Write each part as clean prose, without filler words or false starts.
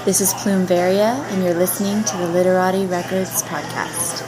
This is Plume Varia, and you're listening to the Literati Records podcast.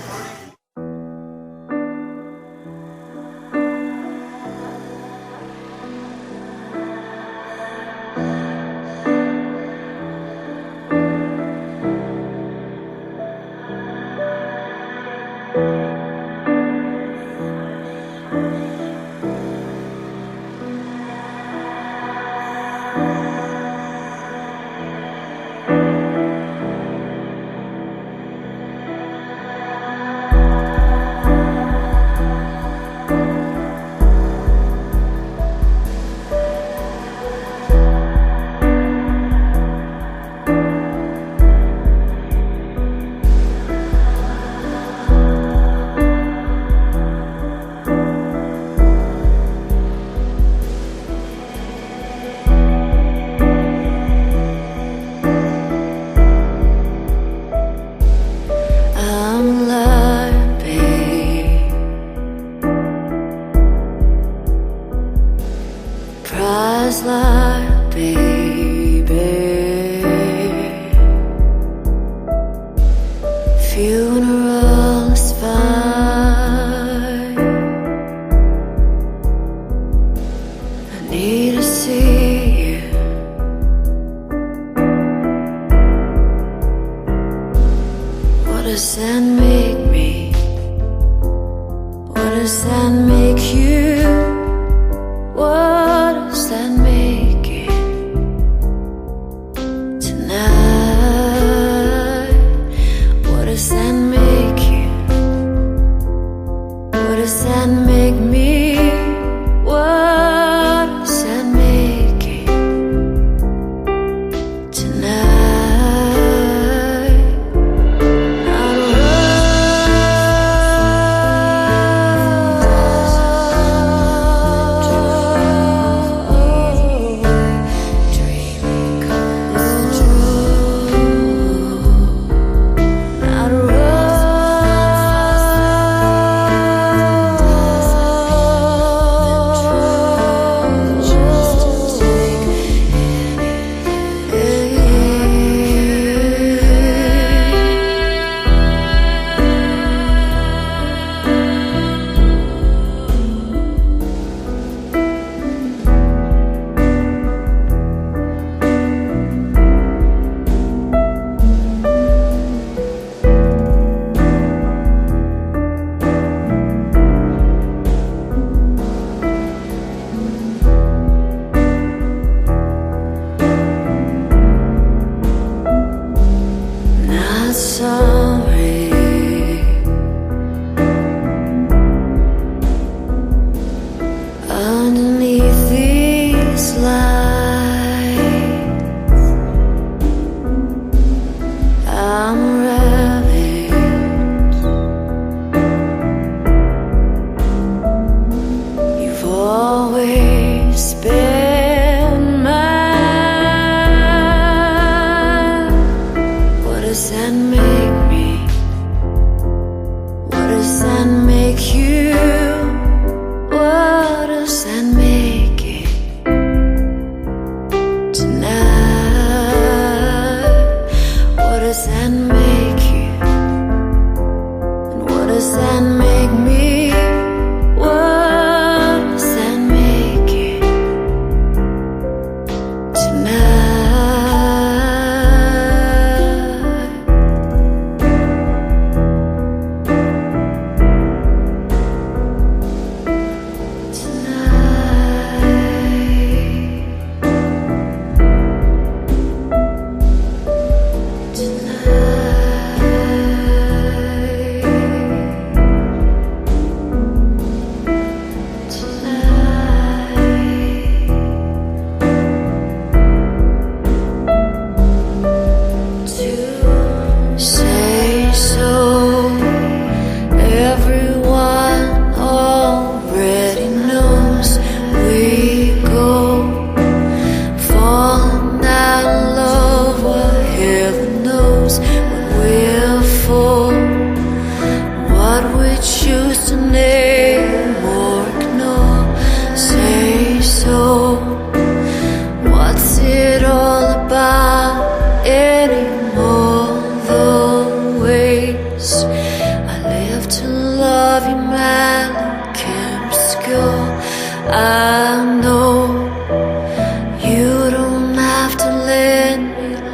And make me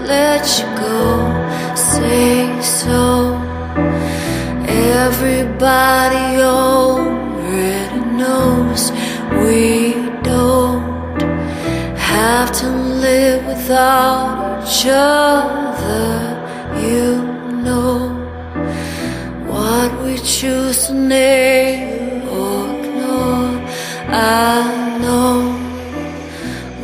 let you go, say so. Everybody already knows we don't have to live without each other. You know what we choose to name or ignore. I know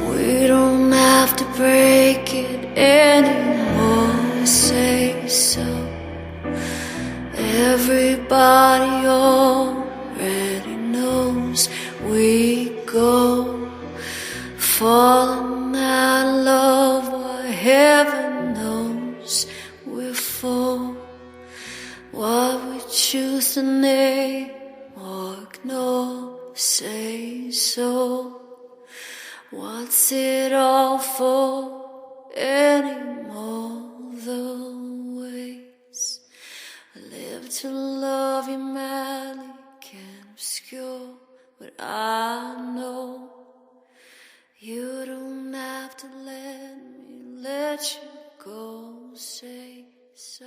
we don't have to break it anymore, say so. Everybody already knows we go falling out of love, what heaven knows we're for. What we choose to name or ignore, say so. What's it all for anymore? The ways I live to love you madly can't obscure what I know. You don't have to let me let you go, say so.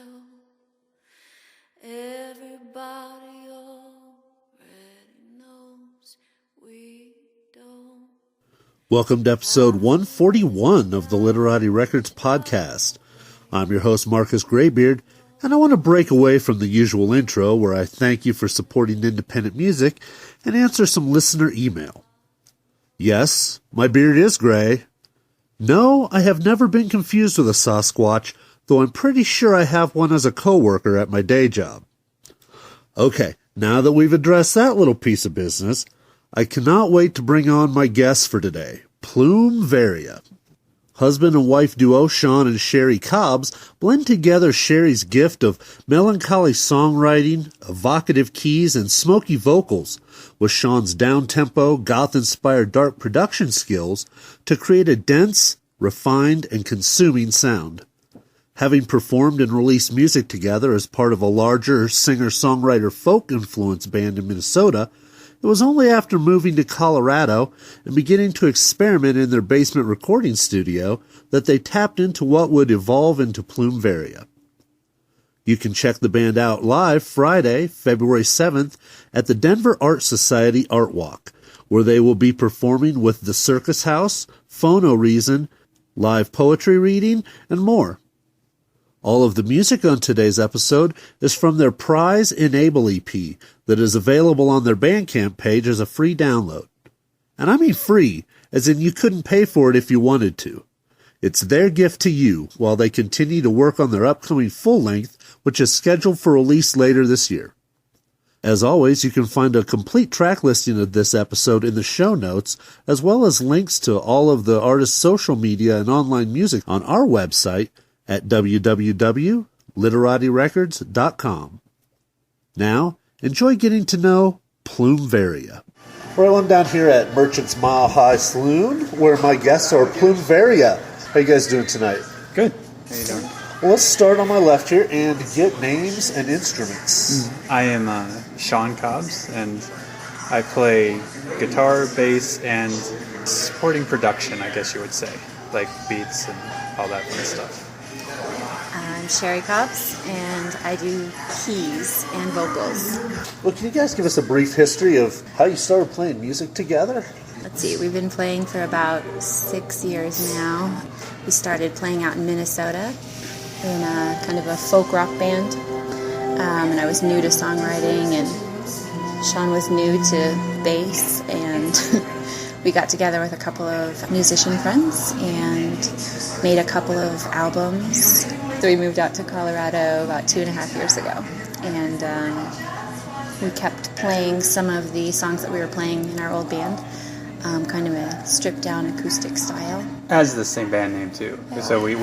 Everybody already knows we don't. Welcome to episode 141 of the Literati Records podcast. I'm your host, Marcus Graybeard, and I want to break away from the usual intro where I thank you for supporting independent music and answer some listener email. Yes, my beard is gray. No, I have never been confused with a Sasquatch, though I'm pretty sure I have one as a coworker at my day job. Okay, now that we've addressed that little piece of business, I cannot wait to bring on my guests for today, Plume Varia. Husband and wife duo Shon and Cherie Cobbs blend together Cherie's gift of melancholic songwriting, evocative keys, and smoky vocals with Shon's downtempo, goth-inspired dark production skills to create a dense, refined, and consuming sound. Having performed and released music together as part of a larger singer-songwriter folk-influenced band in Minnesota, it was only after moving to Colorado and beginning to experiment in their basement recording studio that they tapped into what would evolve into Plume Varia. You can check the band out live Friday, February 7th at the Denver Art Society Art Walk, where they will be performing with the Circus House, Phono Reason, live poetry reading, and more. All of the music on today's episode is from their Prize Enable EP that is available on their Bandcamp page as a free download. And I mean free, as in you couldn't pay for it if you wanted to. It's their gift to you while they continue to work on their upcoming full-length, which is scheduled for release later this year. As always, you can find a complete track listing of this episode in the show notes, as well as links to all of the artists' social media and online music on our website, at www.literatirecords.com. Now, enjoy getting to know Plume Varia. Well, I'm down here at Merchant's Mile High Saloon, where my guests are Plume Varia. How you guys doing tonight? Good. How you doing? Well, let's start on my left here and get names and instruments. I am Shon Cobbs, and I play guitar, bass, and supporting production, I guess you would say, like beats and all that kind of stuff. I'm Cherie Cobbs, and I do keys and vocals. Well, can you guys give us a brief history of how you started playing music together? Let's see, we've been playing for about 6 years now. We started playing out in Minnesota in a kind of a folk rock band, and I was new to songwriting, and Shon was new to bass, and we got together with a couple of musician friends and made a couple of albums. So we moved out to Colorado about 2.5 years ago, and we kept playing some of the songs that we were playing in our old band, kind of a stripped-down acoustic style. As the same band name, too. So we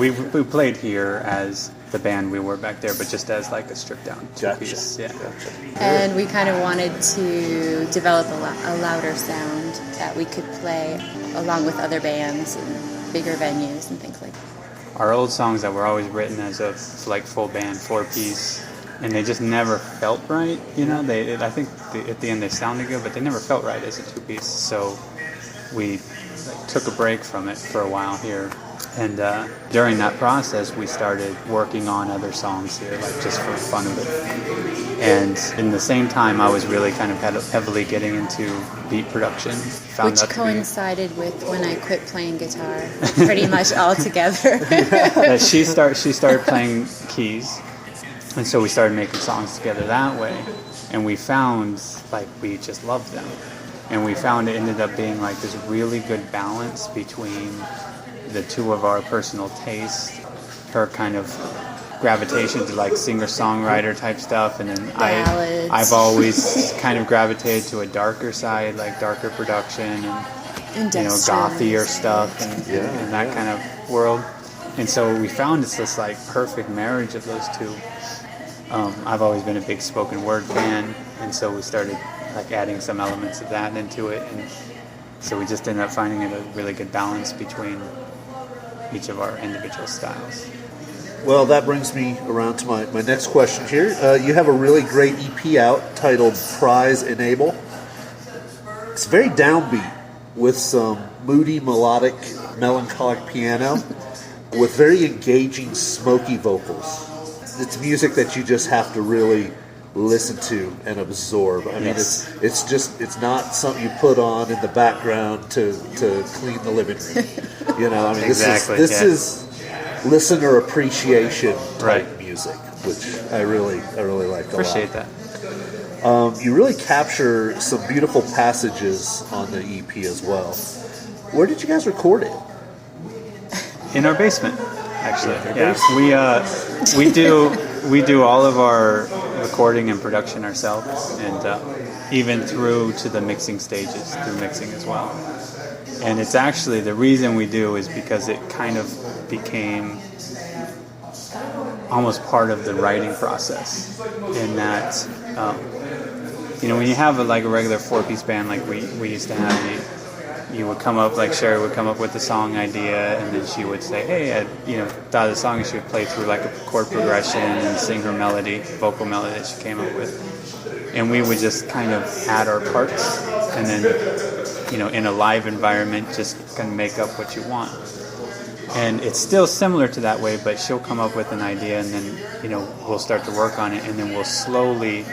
played here as the band we were back there, but just as like a stripped-down two-piece. Gotcha. Yeah. Gotcha. And we kind of wanted to develop a louder sound that we could play along with other bands and bigger venues and things like that. Our old songs that were always written as a like full band, 4-piece, and they just never felt right. You know, I think at the end they sounded good, but they never felt right as a 2-piece. So we took a break from it for a while here, And during that process, we started working on other songs here, like just for the fun of it. And in the same time, I was really kind of heavily getting into beat production. Which coincided with when I quit playing guitar, pretty much altogether. She started playing keys, and so we started making songs together that way. And we found, like, we just loved them. And we found it ended up being like this really good balance between the two of our personal tastes, her kind of gravitation to like singer-songwriter type stuff, and then I've always kind of gravitated to a darker side, like darker production and gothier stuff and that kind of world. And so we found it's this like perfect marriage of those two. I've always been a big spoken word fan, and so we started like adding some elements of that into it, and so we just ended up finding it a really good balance between each of our individual styles. Well, that brings me around to my next question here. You have a really great EP out titled Prize Enable. It's very downbeat with some moody, melodic, melancholic piano with very engaging, smoky vocals. It's music that you just have to really listen to and absorb. I mean, it's not something you put on in the background to clean the living room. I mean, this is listener appreciation type music, which I really like a lot. Appreciate that. You really capture some beautiful passages on the EP as well. Where did you guys record it? In our basement, actually. We do all of our recording and production ourselves, and even through to the mixing stages, through mixing as well. And it's actually, the reason we do is because it kind of became almost part of the writing process, in that when you have a regular 4-piece band like we used to have, you would come up, like Cherie would come up with the song idea, and then she would say, hey, I thought of the song, and she would play through like a chord progression and sing her melody, vocal melody that she came up with. And we would just kind of add our parts, and then, in a live environment, just kind of make up what you want. And it's still similar to that way, but she'll come up with an idea, and then, we'll start to work on it, and then we'll slowly,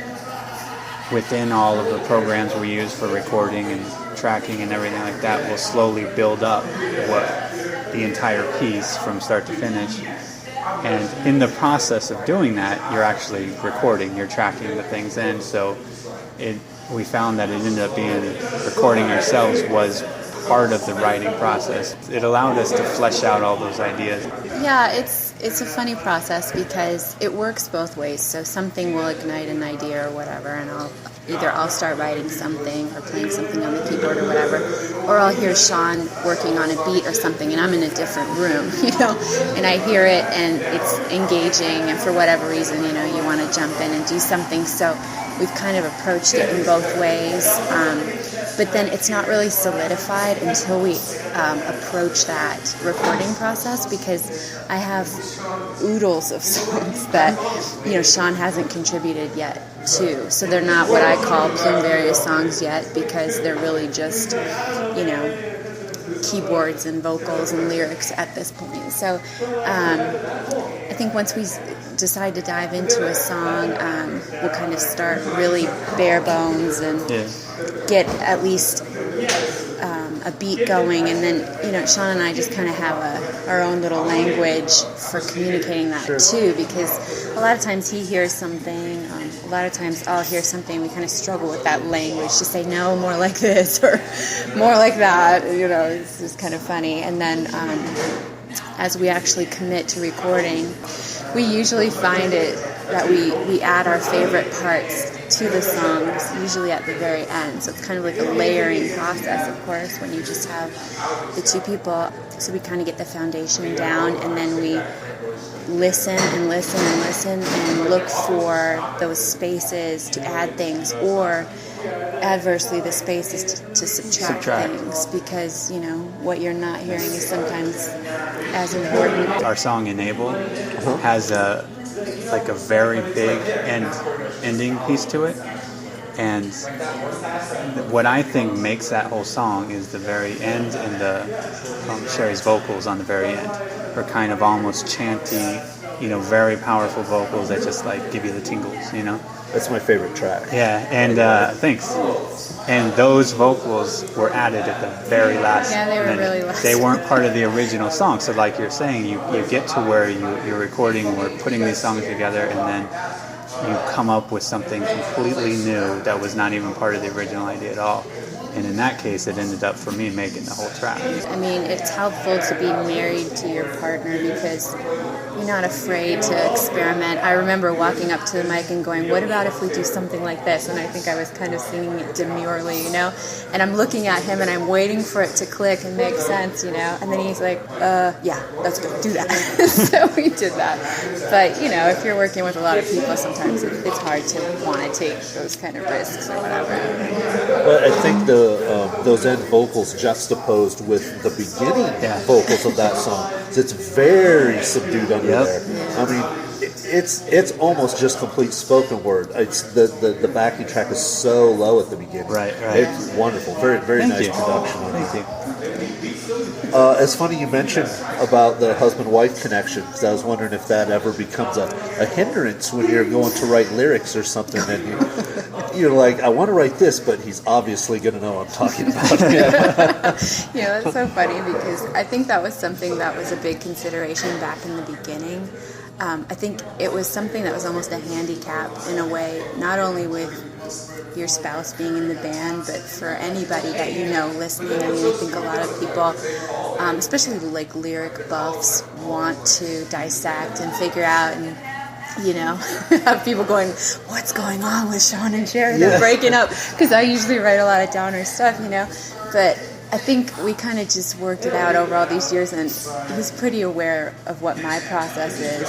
within all of the programs we use for recording and tracking and everything like that, we'll slowly build up the entire piece from start to finish. And in the process of doing that, you're actually recording, you're tracking the things in. So we found that it ended up being recording ourselves was part of the writing process. It allowed us to flesh out all those ideas. Yeah, it's a funny process because it works both ways. So something will ignite an idea or whatever, and I'll start writing something or playing something on the keyboard or whatever, or I'll hear Shon working on a beat or something, and I'm in a different room, and I hear it and it's engaging, and for whatever reason, you want to jump in and do something. So we've kind of approached it in both ways. But then it's not really solidified until we approach that recording process, because I have oodles of songs that, Shon hasn't contributed yet to. So they're not what I call Plume Varia songs yet, because they're really just, keyboards and vocals and lyrics at this point. So I think once we decide to dive into a song, we'll kind of start really bare bones and get at least a beat going, and then Shon and I just kind of have our own little language for communicating that too, because a lot of times he hears something, a lot of times I'll hear something, we kind of struggle with that language to say no, more like this or more like that, it's just kind of funny. And then as we actually commit to recording, we usually find it that we add our favorite parts to the songs, usually at the very end. So it's kind of like a layering process, of course, when you just have the two people. So we kind of get the foundation down, and then we listen and listen and listen and look for those spaces to add things, or adversely the spaces to subtract things, because what you're not hearing is sometimes as important. Our song Enable has a very big ending piece to it, And what I think makes that whole song is the very end, and Cherie's vocals on the very end are kind of almost chanty, very powerful vocals that just like give you the tingles, That's my favorite track. Yeah, and thanks. And those vocals were added at the very last Yeah, they were minute. really last. They weren't part of the original song. So like you're saying, you get to where you're recording or putting these songs together, and then you come up with something completely new that was not even part of the original idea at all. And in that case, it ended up, for me, making the whole track. I mean, it's helpful to be married to your partner because you're not afraid to experiment. I remember walking up to the mic and going, what about if we do something like this? And I think I was kind of singing it demurely, And I'm looking at him and I'm waiting for it to click and make sense, And then he's like, yeah, let's go do that. So we did that. But, if you're working with a lot of people, sometimes it's hard to want to take those kind of risks or whatever. But I think those end vocals juxtaposed with the beginning vocals of that song, it's very subdued under there. I mean, it's almost just complete spoken word. It's the backing track is so low at the beginning. Right. It's wonderful. Very, very nice production. Thank you. It's funny you mentioned about the husband-wife connection, because I was wondering if that ever becomes a hindrance when you're going to write lyrics or something, and you're like, I want to write this, but he's obviously going to know what I'm talking about. Yeah, that's so funny because I think that was something that was a big consideration back in the beginning. I think it was something that was almost a handicap in a way, not only with your spouse being in the band, but for anybody that listening. I mean, I think a lot of people, especially like lyric buffs, want to dissect and figure out and have people going, what's going on with Shon and Cherie? They're breaking up. Because I usually write a lot of downer stuff, But I think we kind of just worked it out over all these years, and he's pretty aware of what my process is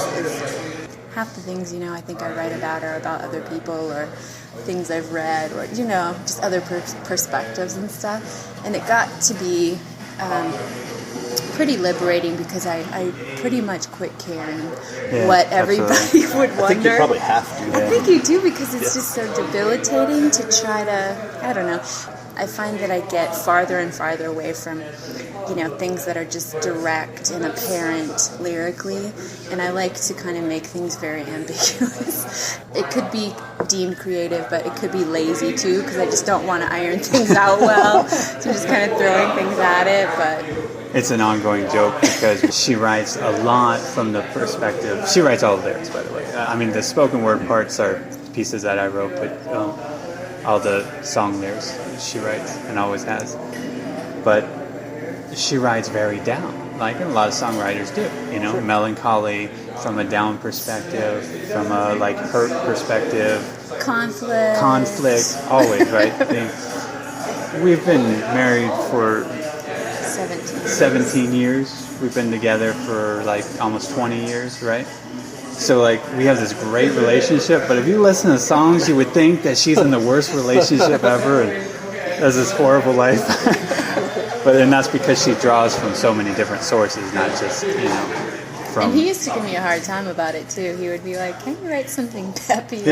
half the things, I think I write about are about other people or things I've read or, just other perspectives and stuff. And it got to be pretty liberating because I pretty much quit caring what everybody would wonder. I think you probably have to. I think you do because it's just so debilitating to try to, I don't know. I find that I get farther and farther away from, things that are just direct and apparent lyrically, and I like to kind of make things very ambiguous. It could be deemed creative, but it could be lazy too, because I just don't want to iron things out well, so I'm just kind of throwing things at it, but... It's an ongoing joke because she writes a lot from the perspective... She writes all the lyrics, by the way. I mean, the spoken word parts are pieces that I wrote, but all the song lyrics she writes and always has. But she writes very down, like a lot of songwriters do. Melancholy from a down perspective, from a hurt perspective. Conflict, always, right? We've been married for 17 years. We've been together for almost 20 years, right? So we have this great relationship, but if you listen to songs, you would think that she's in the worst relationship ever and has this horrible life. But then that's because she draws from so many different sources, not just, from... And he used to give me a hard time about it, too. He would be like, can you write something peppier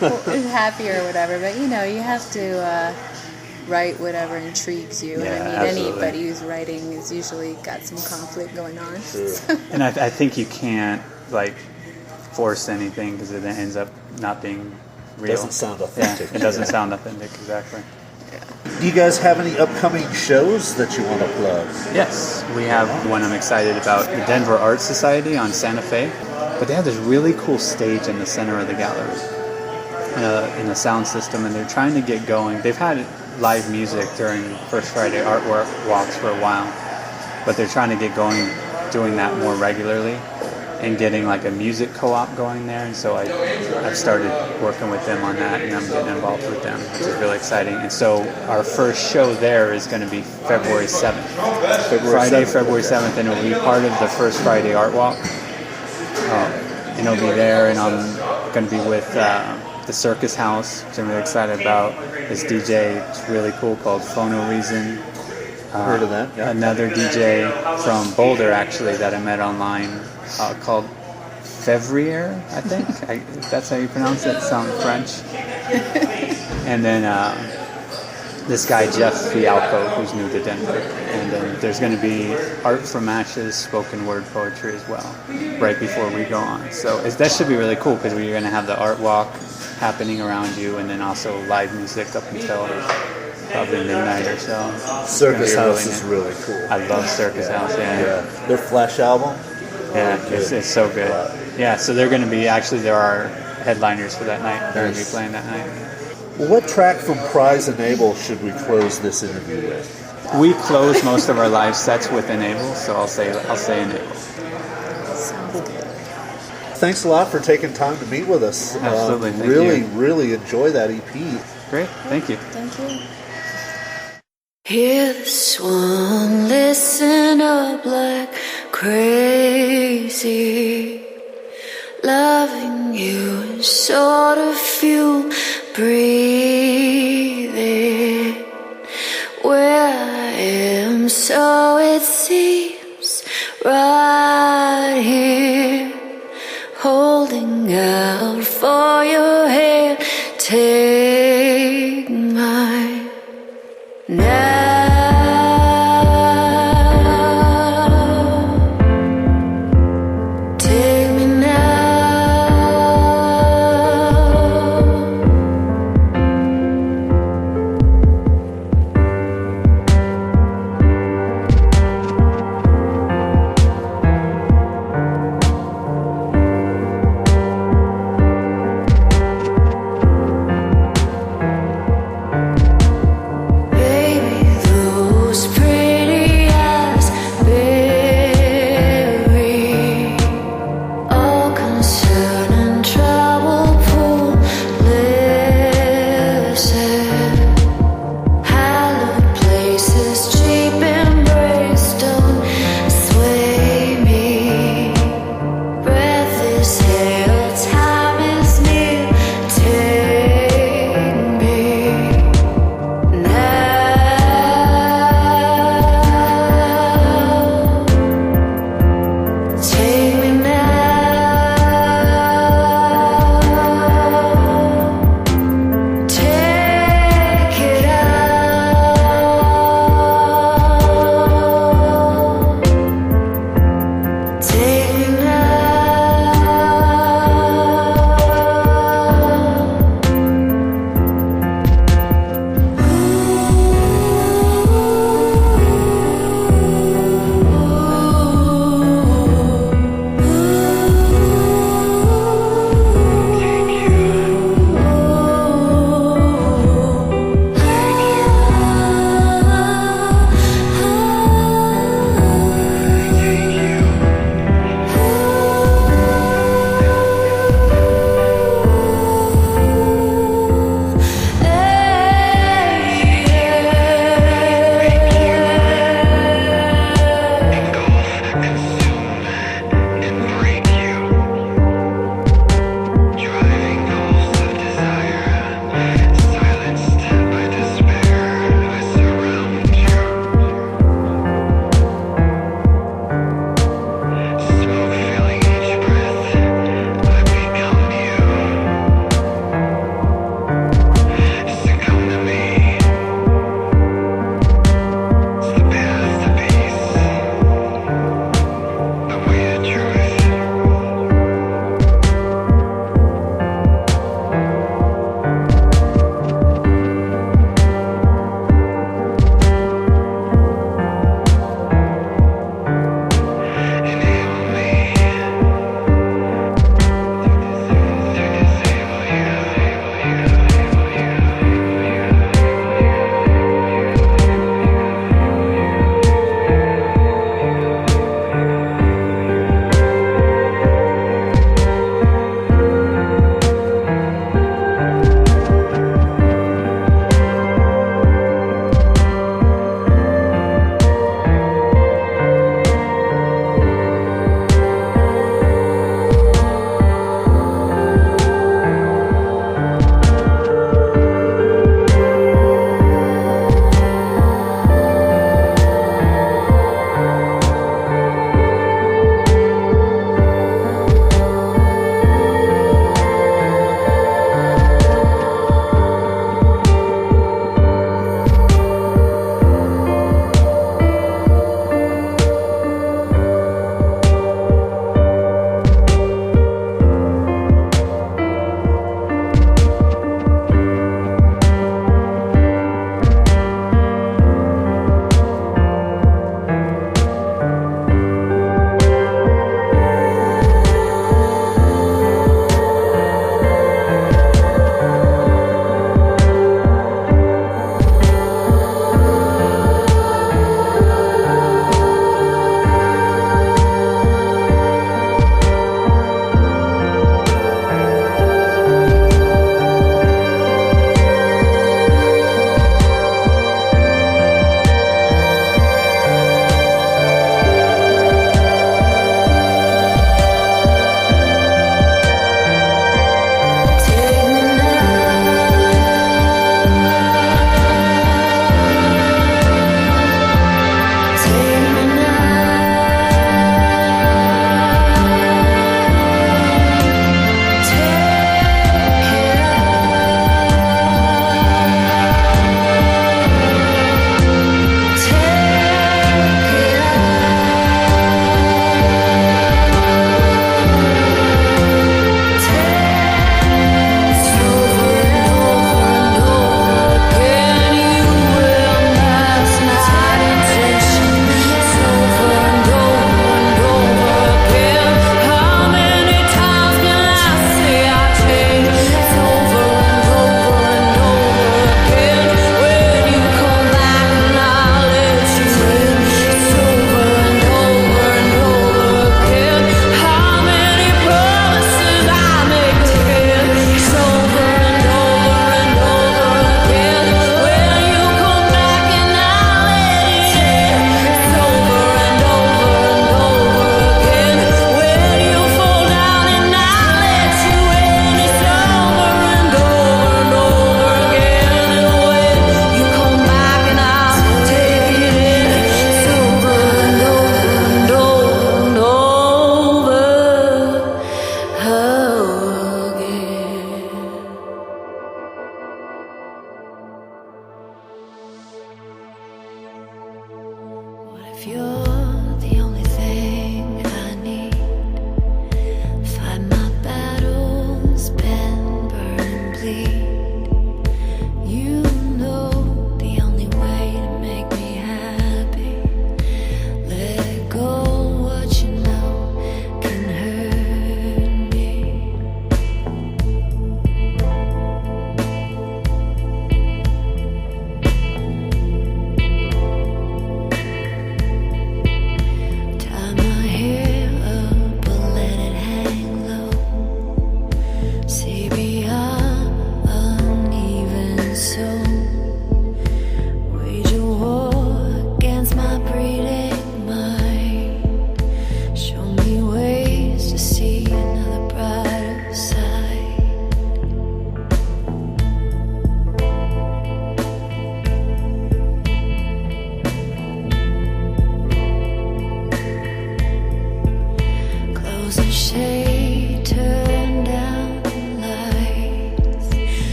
or happier or whatever? But, you have to write whatever intrigues you. Yeah, and I mean, absolutely. Anybody who's writing has usually got some conflict going on. Sure. And I think you can't, force anything because it ends up not being real. It doesn't sound authentic. Yeah, it doesn't sound authentic, exactly. Do you guys have any upcoming shows that you want to plug? Yes, we have one I'm excited about, the Denver Art Society on Santa Fe. But they have this really cool stage in the center of the gallery, in a sound system, and they're trying to get going. They've had live music during First Friday art walks for a while, but they're trying to get going, doing that more regularly, and getting a music co-op going there. And so I've started working with them on that, and I'm getting involved with them, which is really exciting. And so our first show there is going to be February 7th. February 7th, and it'll be part of the First Friday Art Walk. And it'll be there, and I'm going to be with the Circus House, which I'm really excited about. This DJ, it's really cool, called Phono Reason. Heard of that? Yeah. Another DJ from Boulder, actually, that I met online, called Fevrier, I think. That's how you pronounce it. Sounds French. And then this guy, Jeff Fialco, who's new to Denver. And then there's going to be Art from Ashes, spoken word poetry as well, right before we go on. So that should be really cool because we're going to have the art walk happening around you, and then also live music up until probably midnight or so. Circus House is really cool. I love Circus House, yeah. Their Flash album? Yeah, it's so good. Yeah, so they're going to be, actually there are headliners for that night. They're going to be playing that night. Well, what track from Prize Enable should we close this interview with? We close most of our live sets with Enable, so I'll say Enable. Sounds good. Thanks a lot for taking time to meet with us. Absolutely, thank you. Really enjoy that EP. Great, thank you. Thank you. Hear the swan listen up like crazy. Loving you is sort of fuel breathing. Where I am, so it seems, right here, holding out.